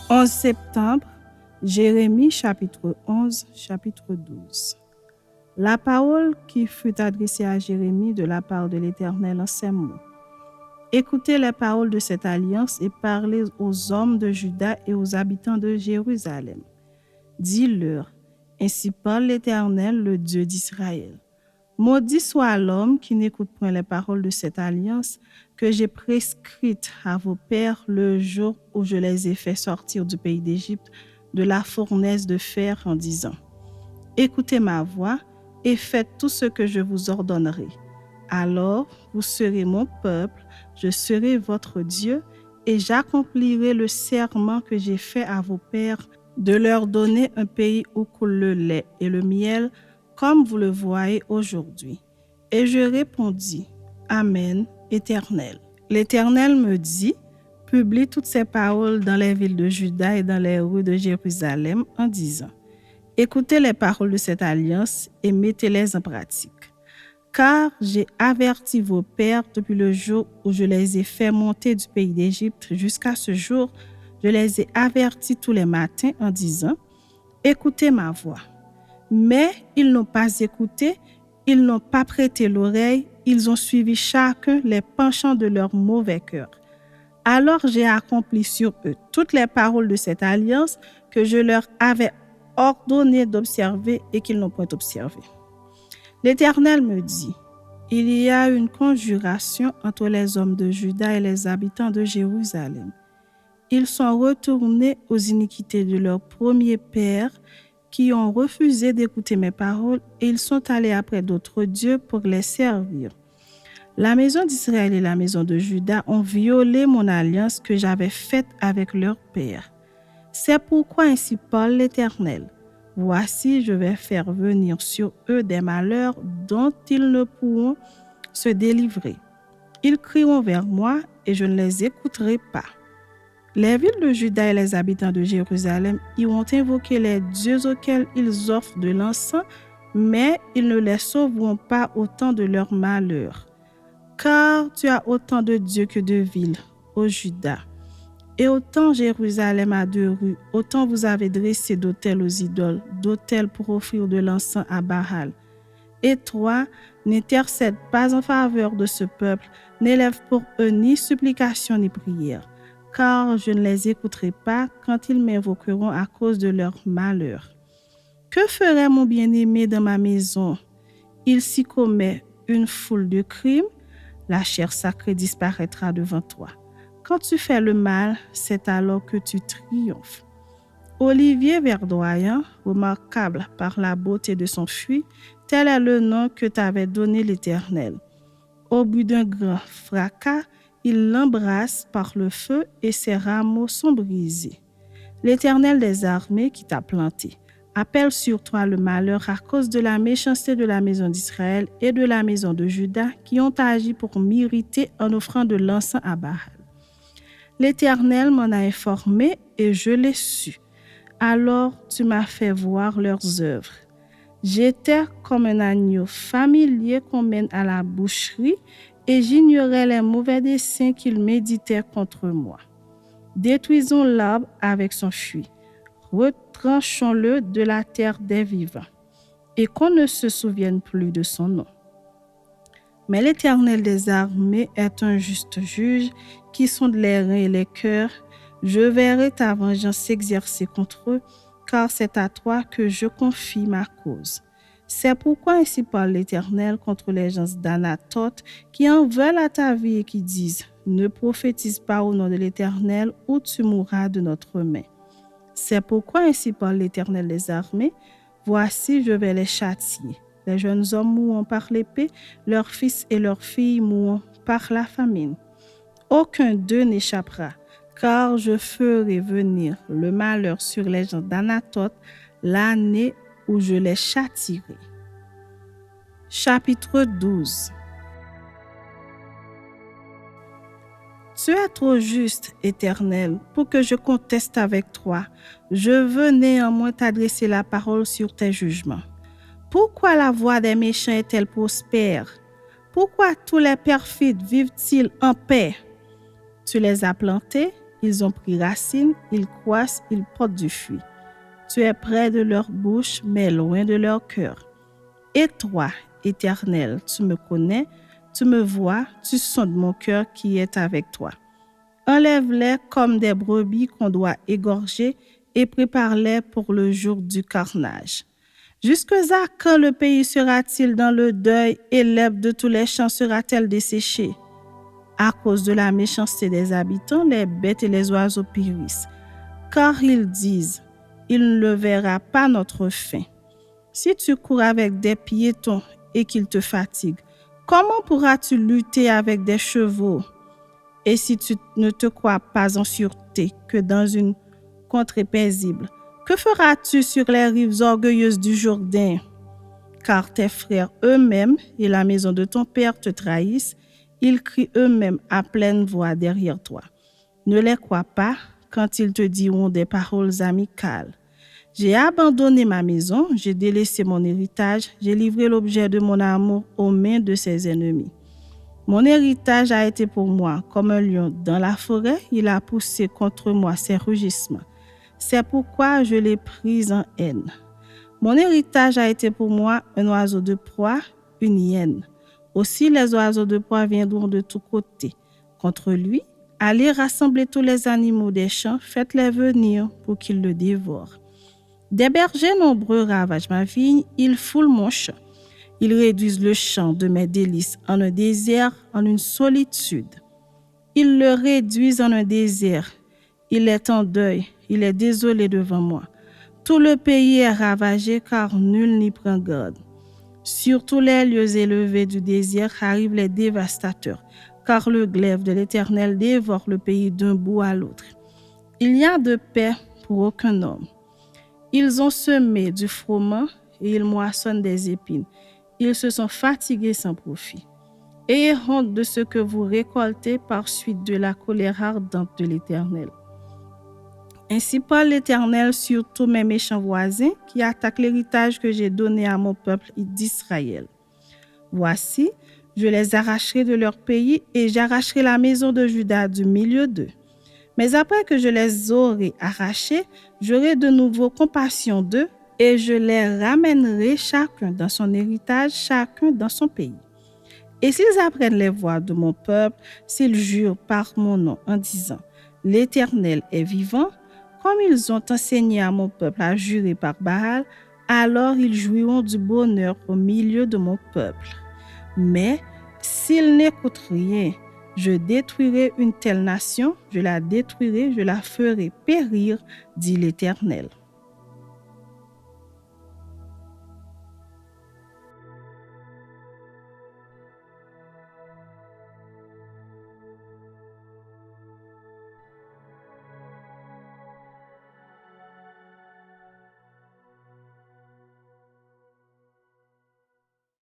11 septembre, Jérémie chapitre 11, chapitre 12. La parole qui fut adressée à Jérémie de la part de l'Éternel en ces mots. Écoutez les paroles de cette alliance et parlez aux hommes de Juda et aux habitants de Jérusalem. Dis-leur, ainsi parle l'Éternel, le Dieu d'Israël. Maudit soit l'homme qui n'écoute point les paroles de cette alliance que j'ai prescrite à vos pères le jour où je les ai fait sortir du pays d'Égypte de la fournaise de fer en disant, écoutez ma voix et faites tout ce que je vous ordonnerai. Alors vous serez mon peuple, je serai votre Dieu et j'accomplirai le serment que j'ai fait à vos pères de leur donner un pays où coule le lait et le miel, comme vous le voyez aujourd'hui. Et je répondis, Amen, Éternel. L'Éternel me dit, publie toutes ces paroles dans les villes de Juda et dans les rues de Jérusalem en disant, écoutez les paroles de cette alliance et mettez-les en pratique. Car j'ai averti vos pères depuis le jour où je les ai fait monter du pays d'Égypte jusqu'à ce jour, je les ai avertis tous les matins en disant, écoutez ma voix. Mais ils n'ont pas écouté, ils n'ont pas prêté l'oreille, ils ont suivi chacun les penchants de leur mauvais cœur. Alors j'ai accompli sur eux toutes les paroles de cette alliance que je leur avais ordonné d'observer et qu'ils n'ont point observé. L'Éternel me dit, il y a une conjuration entre les hommes de Juda et les habitants de Jérusalem. Ils sont retournés aux iniquités de leurs premiers pères qui ont refusé d'écouter mes paroles et ils sont allés après d'autres dieux pour les servir. La maison d'Israël et la maison de Juda ont violé mon alliance que j'avais faite avec leur père. C'est pourquoi ainsi parle l'Éternel. Voici, je vais faire venir sur eux des malheurs dont ils ne pourront se délivrer. Ils crieront vers moi et je ne les écouterai pas. Les villes de Juda et les habitants de Jérusalem iront invoquer les dieux auxquels ils offrent de l'encens, mais ils ne les sauveront pas au temps de leur malheur. Car tu as autant de dieux que de villes, ô Juda. Et autant Jérusalem a de rues, autant vous avez dressé d'autels aux idoles, d'autels pour offrir de l'encens à Baal. Et toi, n'intercède pas en faveur de ce peuple, n'élève pour eux ni supplication ni prière, car je ne les écouterai pas quand ils m'invoqueront à cause de leur malheur. Que ferait mon bien-aimé dans ma maison? Il s'y commet une foule de crimes, la chair sacrée disparaîtra devant toi. Quand tu fais le mal, c'est alors que tu triomphes. Olivier verdoyant, remarquable par la beauté de son fruit, tel est le nom que t'avait donné l'Éternel. Au bout d'un grand fracas, il l'embrasse par le feu et ses rameaux sont brisés. L'Éternel des armées qui t'a planté appelle sur toi le malheur à cause de la méchanceté de la maison d'Israël et de la maison de Juda qui ont agi pour m'irriter en offrant de l'encens à Baal. L'Éternel m'en a informé et je l'ai su. Alors tu m'as fait voir leurs œuvres. J'étais comme un agneau familier qu'on mène à la boucherie et j'ignorais les mauvais desseins qu'ils méditaient contre moi. Détruisons l'arbre avec son fruit, retranchons-le de la terre des vivants, et qu'on ne se souvienne plus de son nom. Mais l'Éternel des armées est un juste juge qui sonde les reins et les cœurs. Je verrai ta vengeance s'exercer contre eux, car c'est à toi que je confie ma cause. C'est pourquoi ainsi parle l'Éternel contre les gens d'Anathoth qui en veulent à ta vie et qui disent « Ne prophétise pas au nom de l'Éternel ou tu mourras de notre main. » C'est pourquoi ainsi parle l'Éternel des armées, voici je vais les châtier. Les jeunes hommes mourront par l'épée, leurs fils et leurs filles mourront par la famine. Aucun d'eux n'échappera, car je ferai venir le malheur sur les gens d'Anathoth l'année où je les châtierai. Chapitre 12. Tu es trop juste, Éternel, pour que je conteste avec toi. Je veux néanmoins t'adresser la parole sur tes jugements. Pourquoi la voie des méchants est-elle prospère? Pourquoi tous les perfides vivent-ils en paix? Tu les as plantés, ils ont pris racine, ils croissent, ils portent du fruit. Tu es près de leur bouche, mais loin de leur cœur. Et toi, Éternel, tu me connais, tu me vois, tu sondes mon cœur qui est avec toi. Enlève-les comme des brebis qu'on doit égorger et prépare-les pour le jour du carnage. Jusqu'à quand le pays sera-t-il dans le deuil et l'herbe de tous les champs sera-t-elle desséchée? À cause de la méchanceté des habitants, les bêtes et les oiseaux périssent, car ils disent, il ne verra pas notre fin. Si tu cours avec des piétons et qu'ils te fatiguent, comment pourras-tu lutter avec des chevaux? Et si tu ne te crois pas en sûreté que dans une contrée paisible, que feras-tu sur les rives orgueilleuses du Jourdain? Car tes frères eux-mêmes et la maison de ton père te trahissent, ils crient eux-mêmes à pleine voix derrière toi. Ne les crois pas quand ils te diront des paroles amicales. J'ai abandonné ma maison, j'ai délaissé mon héritage, j'ai livré l'objet de mon amour aux mains de ses ennemis. Mon héritage a été pour moi comme un lion dans la forêt, il a poussé contre moi ses rugissements. C'est pourquoi je l'ai pris en haine. Mon héritage a été pour moi un oiseau de proie, une hyène. Aussi les oiseaux de proie viendront de tous côtés. Contre lui, allez rassembler tous les animaux des champs, faites-les venir pour qu'ils le dévorent. Des bergers nombreux ravagent ma vigne, ils foulent mon champ. Ils réduisent le champ de mes délices en un désert, en une solitude. Ils le réduisent en un désert. Il est en deuil, il est désolé devant moi. Tout le pays est ravagé car nul n'y prend garde. Sur tous les lieux élevés du désert arrivent les dévastateurs, car le glaive de l'Éternel dévore le pays d'un bout à l'autre. Il n'y a de paix pour aucun homme. Ils ont semé du froment et ils moissonnent des épines. Ils se sont fatigués sans profit. Ayez honte de ce que vous récoltez par suite de la colère ardente de l'Éternel. Ainsi parle l'Éternel sur tous mes méchants voisins qui attaquent l'héritage que j'ai donné à mon peuple d'Israël. Voici, je les arracherai de leur pays et j'arracherai la maison de Juda du milieu d'eux. Mais après que je les aurai arrachés, j'aurai de nouveau compassion d'eux et je les ramènerai chacun dans son héritage, chacun dans son pays. Et s'ils apprennent les voies de mon peuple, s'ils jurent par mon nom en disant « L'Éternel est vivant », comme ils ont enseigné à mon peuple à jurer par Baal, alors ils jouiront du bonheur au milieu de mon peuple. Mais s'ils n'écoutent rien, je détruirai une telle nation, je la détruirai, je la ferai périr, dit l'Éternel.